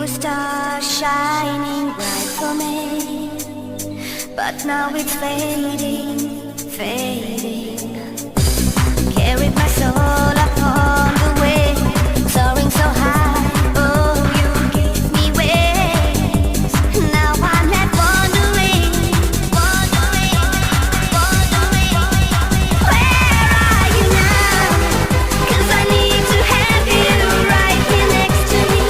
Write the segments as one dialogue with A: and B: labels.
A: star shining bright for me, but now it's fading, fading. Carried my soul upon the way, soaring so high. Oh, you gave me wings. Now I'm left wondering, wondering, wondering. Where are you now? 'Cause I need to have you right here next to me.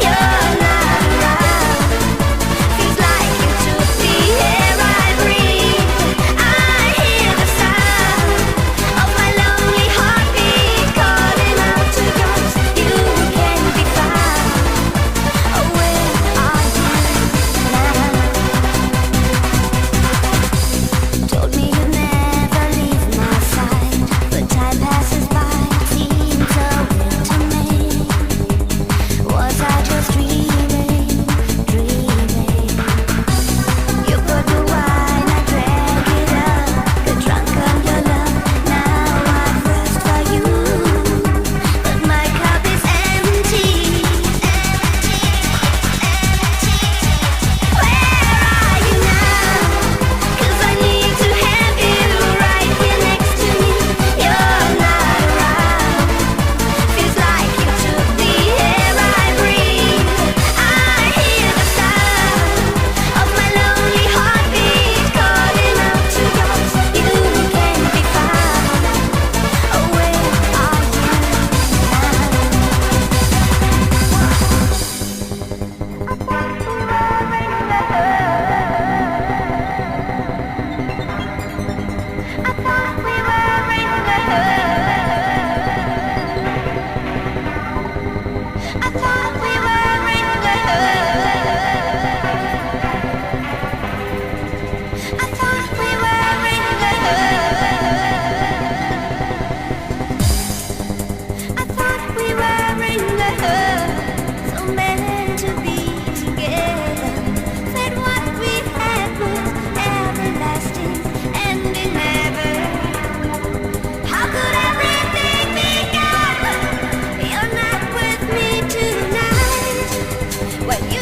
A: You're not around. Feels like you took the air I breathe. I hear the sound of my lonely heartbeat calling out to yours. You can be found. Oh, where are you now? Told me you'd never leave my side, but time passes by, seems so real to me. Was I just dreaming, dreaming? You put the wine, I drank it up, got drunk on your love. Now I thirst for you, but my cup is empty, empty, empty. Where are you now? 'Cause I need to have you right here next to me. You're not around. Feels like you took the air I breathe. I hear the sound of my lonely heartbeat calling out to yours. You can be found. Oh, where are you now? I thought we were in love. I thought we were in love. I thought we were in love. I thought we were in love. So meant to be together. Said what we had was everlasting and it never. How could everything be gone? You're not with me tonight. When you